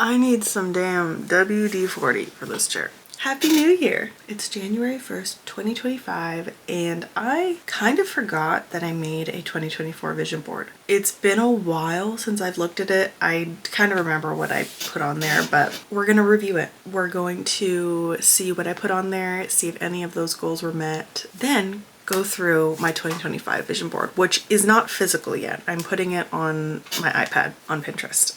I need some damn WD-40 for this chair. Happy New Year! It's January 1st, 2025, and I kind of forgot that I made a 2024 vision board. It's been a while since I've looked at it. I kind of remember what I put on there, but we're gonna review it. We're going to see what I put on there, see if any of those goals were met, then go through my 2025 vision board, which is not physical yet. I'm putting it on my iPad on Pinterest.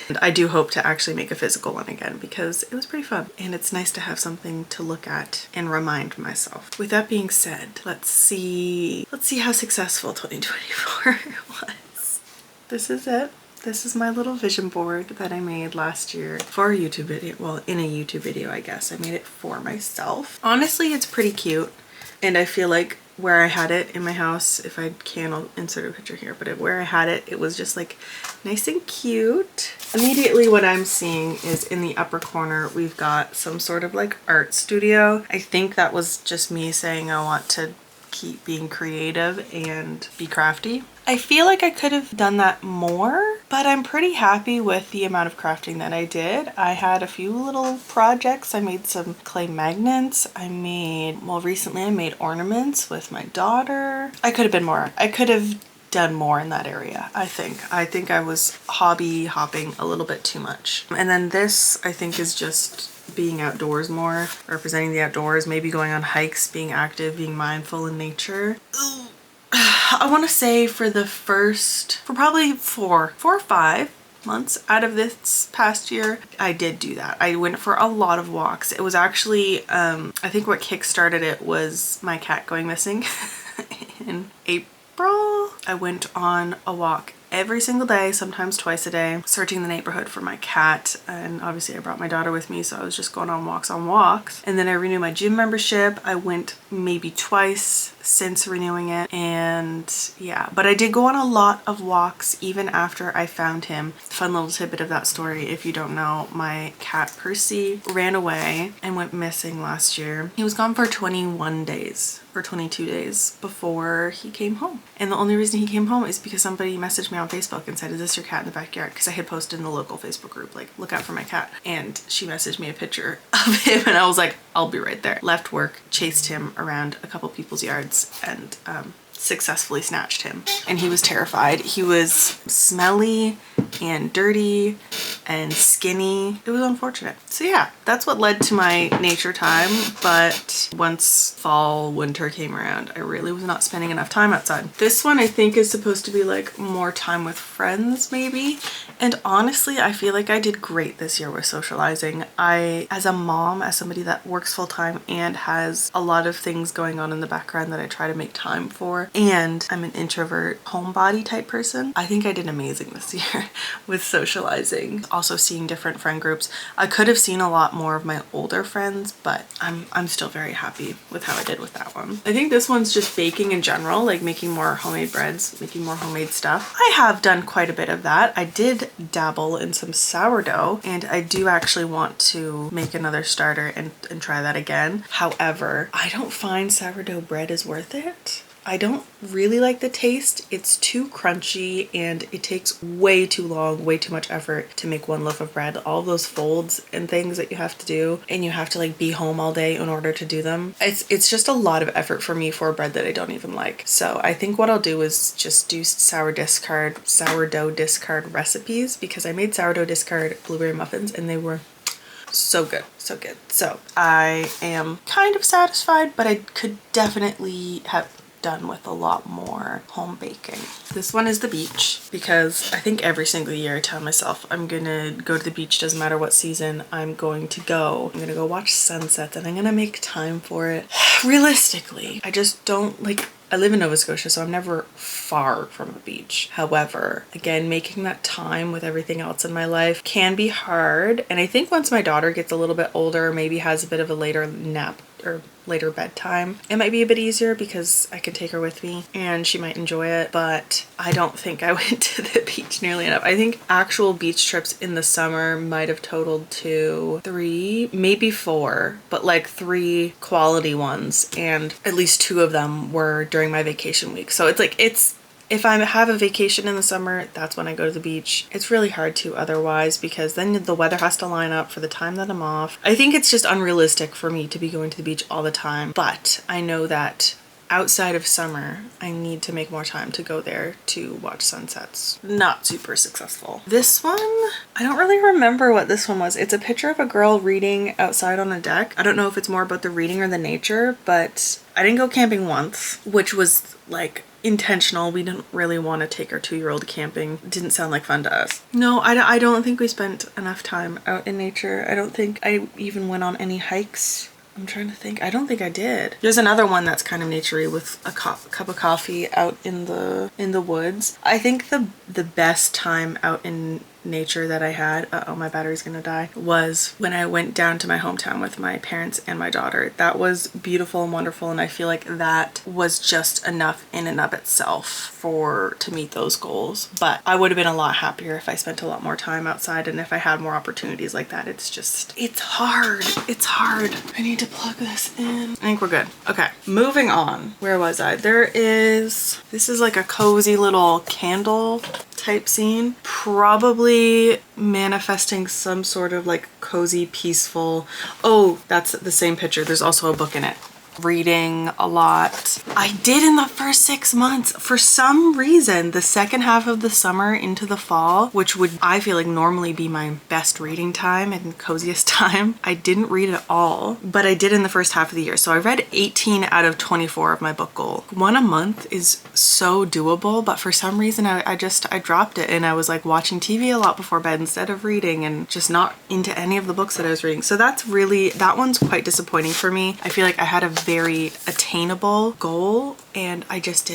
And I do hope to actually make a physical one again because it was pretty fun and it's nice to have something to look at and remind myself. With that being said, let's see how successful 2024 was. This is it. This is my little vision board that I made last year for a YouTube video. Well, in a YouTube video, I guess. I made it for myself. Honestly, it's pretty cute. And I feel like where I had it in my house, if I can, I'll insert a picture here, but where I had it, it was just like nice and cute. Immediately what I'm seeing is in the upper corner, we've got some sort of like art studio. I think that was just me saying I want to keep being creative and be crafty. I feel like I could have done that more, but I'm pretty happy with the amount of crafting that I did. I had a few little projects. I made some clay magnets. Well, recently I made ornaments with my daughter. I could have been more. I could have done more in that area, I think. I think I was hobby hopping a little bit too much. And then this, I think, is just being outdoors more, representing the outdoors, maybe going on hikes, being active, being mindful in nature. Ooh. I want to say for probably four or 5 months out of this past year, I did do that. I went for a lot of walks. It was actually, I think what kickstarted it was my cat going missing in April. I went on a walk every single day, sometimes twice a day, searching the neighborhood for my cat. And obviously I brought my daughter with me, so I was just going on walks. And then I renewed my gym membership. I went maybe twice since renewing it. And yeah, but I did go on a lot of walks even after I found him. Fun little tidbit of that story, if you don't know, my cat Percy ran away and went missing last year. He was gone for 21 days or 22 days before he came home. And the only reason he came home is because somebody messaged me on Facebook and said, "Is this your cat in the backyard?" Because I had posted in the local Facebook group, like, look out for my cat. And she messaged me a picture of him and I was like, I'll be right there. Left work, chased him around a couple people's yards and successfully snatched him. And he was terrified. He was smelly and dirty and skinny. It was unfortunate. So yeah, that's what led to my nature time. But once fall, winter came around, I really was not spending enough time outside. This one I think is supposed to be like more time with friends maybe. And honestly, I feel like I did great this year with socializing. As a mom, as somebody that works full time and has a lot of things going on in the background that I try to make time for, and I'm an introvert homebody type person, I think I did amazing this year with socializing. Also seeing different friend groups. I could have seen a lot more of my older friends, but I'm still very happy with how I did with that one. I think this one's just baking in general, like making more homemade breads, making more homemade stuff. I have done quite a bit of that. I did dabble in some sourdough, and I do actually want to make another starter and try that again. However, I don't find sourdough bread is worth it. I don't really like the taste. It's too crunchy and it takes way too long, way too much effort to make one loaf of bread. All those folds and things that you have to do, and you have to like be home all day in order to do them. It's just a lot of effort for me for a bread that I don't even like. So I think what I'll do is just do sourdough discard recipes, because I made sourdough discard blueberry muffins and they were so good, so good. So I am kind of satisfied, but I could definitely have done with a lot more home baking. This one is the beach, because I think every single year I tell myself I'm gonna go to the beach, doesn't matter what season I'm gonna go watch sunsets and I'm gonna make time for it. Realistically, I just don't like, I live in Nova Scotia, so I'm never far from a beach. However, again, making that time with everything else in my life can be hard. And I think once my daughter gets a little bit older, maybe has a bit of a later nap or later bedtime, it might be a bit easier because I can take her with me and she might enjoy it. But I don't think I went to the beach nearly enough. I think actual beach trips in the summer might have totaled to 3, maybe 4, but like 3 quality ones, and at least 2 of them were during my vacation week. So it's like, it's If I have a vacation in the summer, that's when I go to the beach. It's really hard to otherwise because then the weather has to line up for the time that I'm off. I think it's just unrealistic for me to be going to the beach all the time, but I know that outside of summer, I need to make more time to go there to watch sunsets. Not super successful. This one, I don't really remember what this one was. It's a picture of a girl reading outside on a deck. I don't know if it's more about the reading or the nature, but I didn't go camping once, which was like intentional. We didn't really want to take our 2-year-old camping. It didn't sound like fun to us. No, I don't think we spent enough time out in nature. I don't think I even went on any hikes. I'm trying to think. I don't think I did. There's another one that's kind of naturey with a cup of coffee out in the woods. I think the best time out in nature that I had, uh-oh, my battery's gonna die, was when I went down to my hometown with my parents and my daughter. That was beautiful and wonderful, and I feel like that was just enough in and of itself to meet those goals. But I would have been a lot happier if I spent a lot more time outside and if I had more opportunities like that. It's hard. It's hard. I need to plug this in. I think we're good. Okay, moving on. Where was I? This is like a cozy little candle type scene, probably manifesting some sort of like cozy, peaceful. Oh, that's the same picture. There's also a book in it. Reading a lot. I did in the first 6 months. For some reason, the second half of the summer into the fall, which would, I feel like, normally be my best reading time and coziest time, I didn't read at all, but I did in the first half of the year. So I read 18 out of 24 of my book goal. 1 a month is so doable, but for some reason I dropped it and I was like watching TV a lot before bed instead of reading and just not into any of the books that I was reading. So that one's quite disappointing for me. I feel like I had a very attainable goal and I just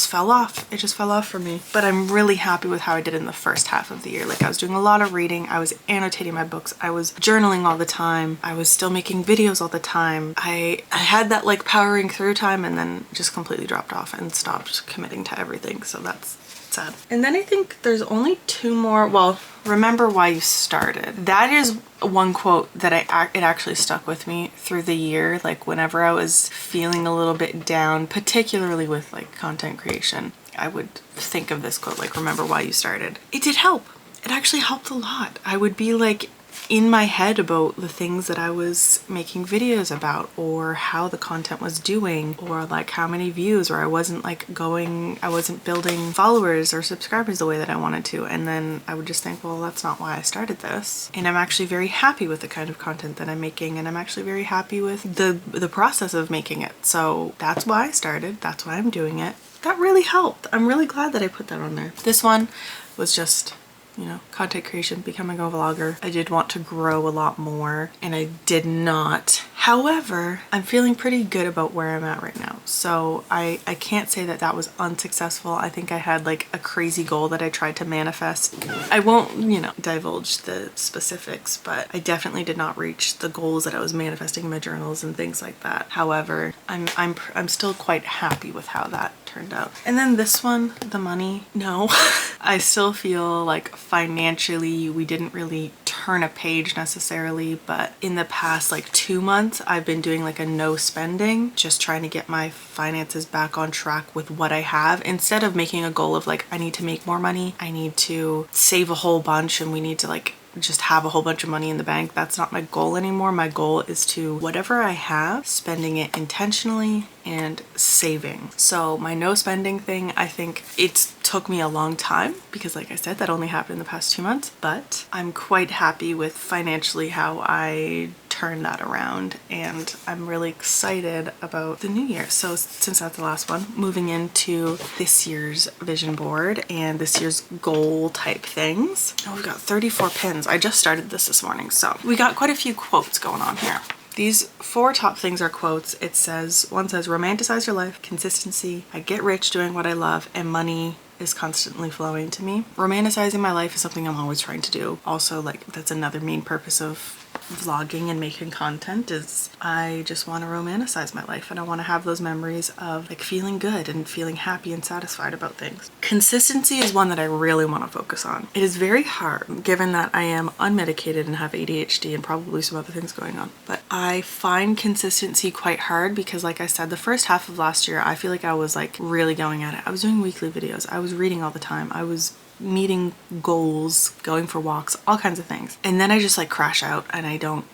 fell off. It just fell off for me. But I'm really happy with how I did in the first half of the year. Like I was doing a lot of reading, I was annotating my books, I was journaling all the time, I was still making videos all the time. I had that like powering through time and then just completely dropped off and stopped committing to everything. So that's sad. And then I think there's only 2 more. Well, remember why you started. That is one quote that it actually stuck with me through the year. Like whenever I was feeling a little bit down, particularly with like content creation, I would think of this quote, like, remember why you started. It did help. It actually helped a lot. I would be like in my head about the things that I was making videos about or how the content was doing or like how many views, or I wasn't building followers or subscribers the way that I wanted to. And then I would just think, well, that's not why I started this. And I'm actually very happy with the kind of content that I'm making, and I'm actually very happy with the process of making it. So that's why I started. That's why I'm doing it. That really helped. I'm really glad that I put that on there. This one was just, you know, content creation, becoming a vlogger. I did want to grow a lot more and I did not. However, I'm feeling pretty good about where I'm at right now. So I can't say that that was unsuccessful. I think I had like a crazy goal that I tried to manifest. I won't, you know, divulge the specifics, but I definitely did not reach the goals that I was manifesting in my journals and things like that. However, I'm still quite happy with how that turned out. And then this one, the money, no. I still feel like financially we didn't really turn a page necessarily, but in the past like 2 months I've been doing like a no spending, just trying to get my finances back on track with what I have, instead of making a goal of like I need to make more money, I need to save a whole bunch, and we need to like just have a whole bunch of money in the bank. That's not my goal anymore. My goal is to, whatever I have, spending it intentionally and saving. So my no spending thing, I think it took me a long time because, like I said, that only happened in the past 2 months, but I'm quite happy with financially how I turn that around, and I'm really excited about the new year. So since that's the last one, moving into this year's vision board and this year's goal type things. Oh, we've got 34 pins. I just started this morning, so we got quite a few quotes going on here. These 4 top things are quotes. It says, one says, romanticize your life, consistency, I get rich doing what I love, and money is constantly flowing to me. Romanticizing my life is something I'm always trying to do. Also, like, that's another main purpose of vlogging and making content is I just want to romanticize my life, and I want to have those memories of like feeling good and feeling happy and satisfied about things. Consistency is one that I really want to focus on. It is very hard given that I am unmedicated and have ADHD and probably some other things going on. But I find consistency quite hard because, like I said, the first half of last year, I feel like I was like really going at it. I was doing weekly videos. I was reading all the time. I was meeting goals, going for walks, all kinds of things. And then I just like crash out and I don't,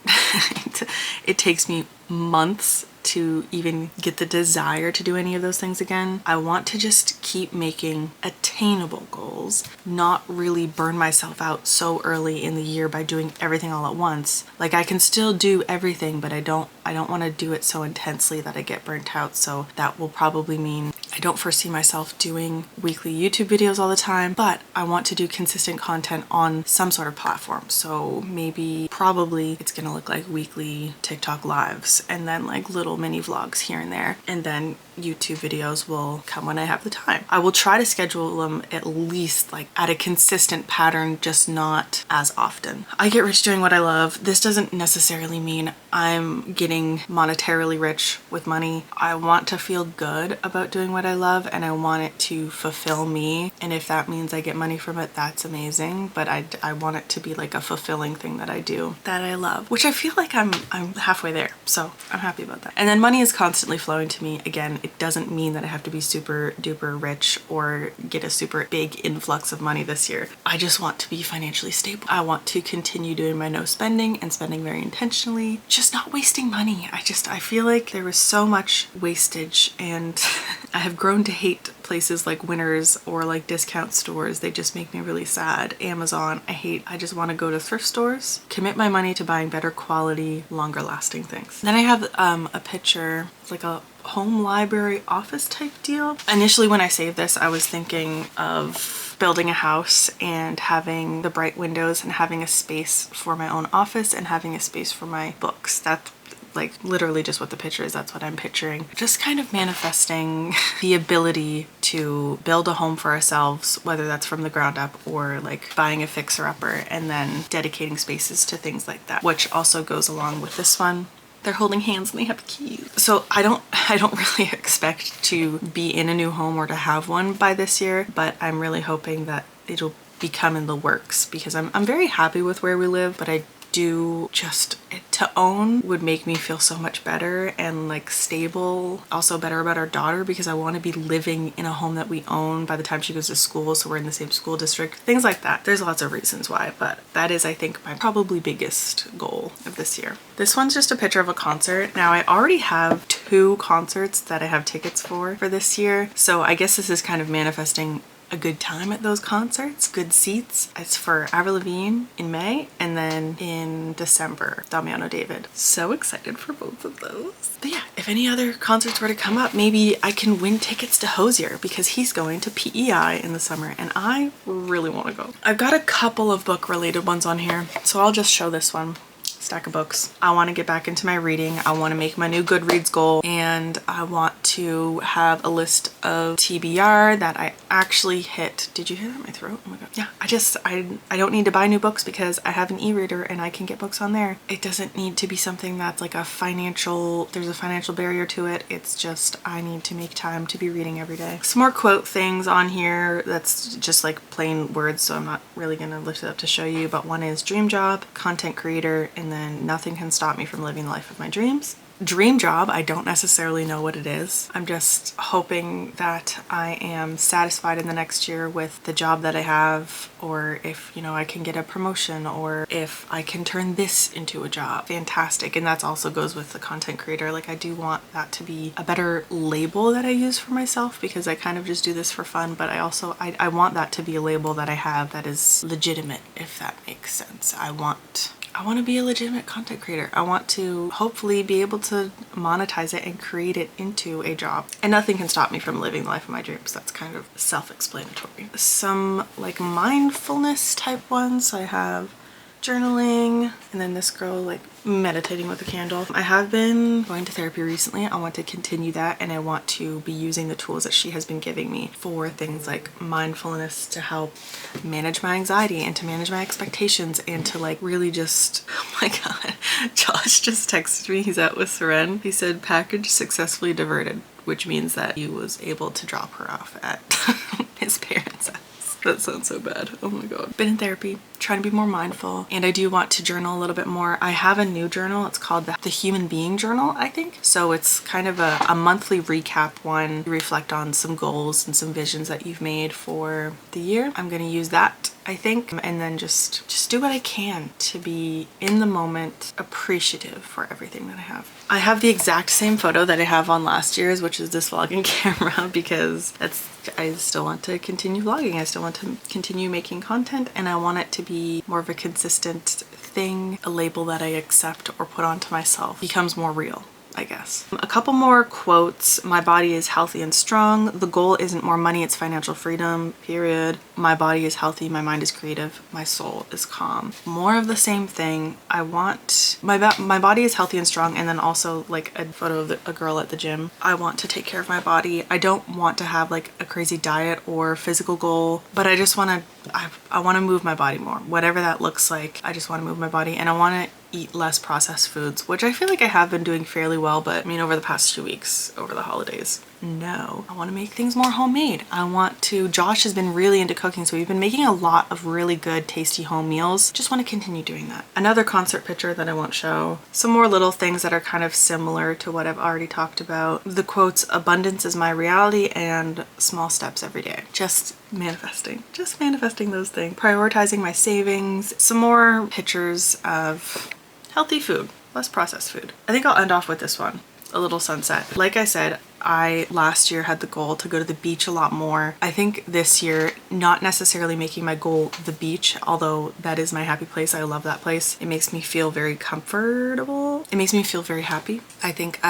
it takes me months to even get the desire to do any of those things again. I want to just keep making attainable goals, not really burn myself out so early in the year by doing everything all at once. Like I can still do everything, but I don't want to do it so intensely that I get burnt out. So that will probably mean I don't foresee myself doing weekly YouTube videos all the time, but I want to do consistent content on some sort of platform. So maybe, probably it's gonna look like weekly TikTok lives and then like little mini vlogs here and there. And then YouTube videos will come when I have the time. I will try to schedule them at least like at a consistent pattern, just not as often. I get rich doing what I love. This doesn't necessarily mean I'm getting monetarily rich with money. I want to feel good about doing what I love and I want it to fulfill me. And if that means I get money from it, that's amazing. But I want it to be like a fulfilling thing that I do that I love, which I feel like I'm halfway there. So I'm happy about that. And then money is constantly flowing to me. Again, it doesn't mean that I have to be super duper rich or get a super big influx of money this year. I just want to be financially stable. I want to continue doing my no spending and spending very intentionally, just not wasting money. I feel like there was so much wastage and I have grown to hate places like Winners or like discount stores. They just make me really sad. Amazon, I just want to go to thrift stores, commit my money to buying better quality, longer lasting things. Then I have a picture, like a home library office type deal. Initially when I saved this, I was thinking of building a house and having the bright windows and having a space for my own office and having a space for my books. That's like literally just what the picture is. That's what I'm picturing. Just kind of manifesting the ability to build a home for ourselves, whether that's from the ground up or like buying a fixer-upper and then dedicating spaces to things like that, which also goes along with this one. They're holding hands and they have keys. So I don't really expect to be in a new home or to have one by this year, but I'm really hoping that it'll become in the works because I'm very happy with where we live, but I do just to own would make me feel so much better and like stable. Also better about our daughter because I want to be living in a home that we own by the time she goes to school, so we're in the same school district, things like that. There's lots of reasons why, but that is, I think, my probably biggest goal of this year. This one's just a picture of a concert. Now I already have 2 concerts that I have tickets for this year, so I guess this is kind of manifesting a good time at those concerts, good seats. It's for Avril Lavigne in May and then in December, Damiano David. So excited for both of those. But yeah, if any other concerts were to come up, maybe I can win tickets to Hosier because he's going to PEI in the summer and I really want to go. I've got a couple of book related ones on here, so I'll just show this one. Stack of books. I want to get back into my reading. I want to make my new Goodreads goal and I want to have a list of TBR that I actually hit. Did you hear that in my throat? Oh my god. Yeah, I don't need to buy new books because I have an e-reader and I can get books on there. It doesn't need to be something that's like there's a financial barrier to it. It's just I need to make time to be reading every day. Some more quote things on here that's just like plain words, so I'm not really gonna lift it up to show you, but one is dream job, content creator, and then nothing can stop me from living the life of my dreams. Dream job, I don't necessarily know what it is. I'm just hoping that I am satisfied in the next year with the job that I have, or if, you know, I can get a promotion, or if I can turn this into a job. Fantastic. And that also goes with the content creator. Like I do want that to be a better label that I use for myself because I kind of just do this for fun, but I want that to be a label that I have that is legitimate, if that makes sense. I want to be a legitimate content creator. I want to hopefully be able to monetize it and create it into a job. And nothing can stop me from living the life of my dreams. That's kind of self-explanatory. Some like mindfulness type ones. I have journaling, and then this girl like meditating with a candle. I have been going to therapy recently. I want to continue that, and I want to be using the tools that she has been giving me for things like mindfulness to help manage my anxiety and to manage my expectations and to like really just, oh my god, Josh just texted me. He's out with Seren. He said package successfully diverted, which means that he was able to drop her off at his parents' house. That sounds so bad. Oh my god. Been in therapy, trying to be more mindful, and I do want to journal a little bit more. I have a new journal. It's called the Human Being Journal, I think. So it's kind of a monthly recap one. You reflect on some goals and some visions that you've made for the year. I'm going to use that, I think, and then just do what I can to be in the moment, appreciative for everything that I have. I have the exact same photo that I have on last year's, which is this vlogging camera, because I still want to continue vlogging. I still want to continue making content, and I want it to be more of a consistent thing. A label that I accept or put onto myself becomes more real, I guess. A couple more quotes. My body is healthy and strong. The goal isn't more money, it's financial freedom, period. My body is healthy, my mind is creative, my soul is calm. More of the same thing. I want my body is healthy and strong, and then also like a photo of a girl at the gym. I want to take care of my body. I don't want to have like a crazy diet or physical goal, but I just want to I want to move my body more. Whatever that looks like, I just want to move my body, and I want to eat less processed foods, which I feel like I have been doing fairly well, but I mean over the past 2 weeks over the holidays, no. I want to make things more homemade. Josh has been really into cooking, so we've been making a lot of really good tasty home meals. Just want to continue doing that. Another concert picture that I won't show. Some more little things that are kind of similar to what I've already talked about. The quotes, abundance is my reality, and small steps every day. Just manifesting those things. Prioritizing my savings. Some more pictures of healthy food, less processed food. I think I'll end off with this one, a little sunset. Like I said, I last year had the goal to go to the beach a lot more. I think this year, not necessarily making my goal the beach, although that is my happy place. I love that place. It makes me feel very comfortable. It makes me feel very happy. I think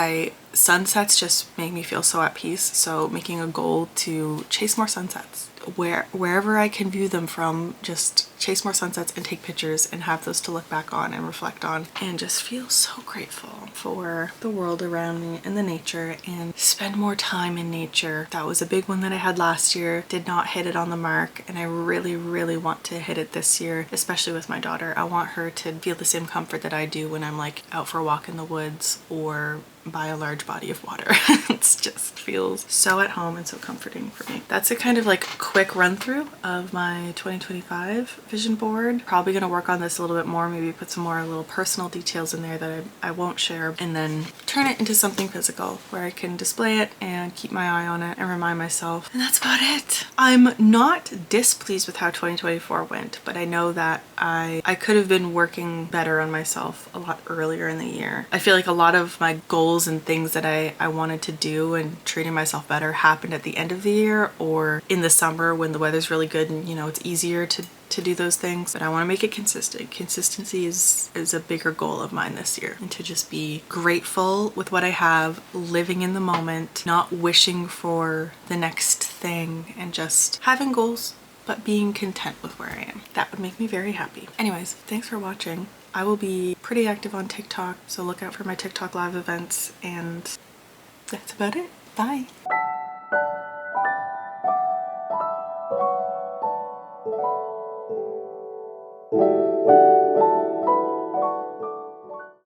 sunsets just make me feel so at peace. So making a goal to chase more sunsets. Wherever I can view them from, just chase more sunsets and take pictures and have those to look back on and reflect on, and just feel so grateful for the world around me and the nature, and spend more time in nature. That was a big one that I had last year. Did not hit it on the mark, and I really, really want to hit it this year, especially with my daughter. I want her to feel the same comfort that I do when I'm like out for a walk in the woods or by a large body of water. It just feels so at home and so comforting for me. That's a kind of like quick run through of my 2025 vision board. Probably gonna work on this a little bit more, maybe put some more little personal details in there that I won't share, and then turn it into something physical where I can display it and keep my eye on it and remind myself. And that's about it. I'm not displeased with how 2024 went, but I know that I could have been working better on myself a lot earlier in the year. I feel like a lot of my goals and things that I wanted to do and treating myself better happened at the end of the year or in the summer when the weather's really good and it's easier to do those things. But I want to make it consistent. Consistency is a bigger goal of mine this year, and to just be grateful with what I have, living in the moment, not wishing for the next thing, and just having goals but being content with where I am. That would make me very happy. Anyways, thanks for watching. I will be pretty active on TikTok, so look out for my TikTok live events, and that's about it. Bye.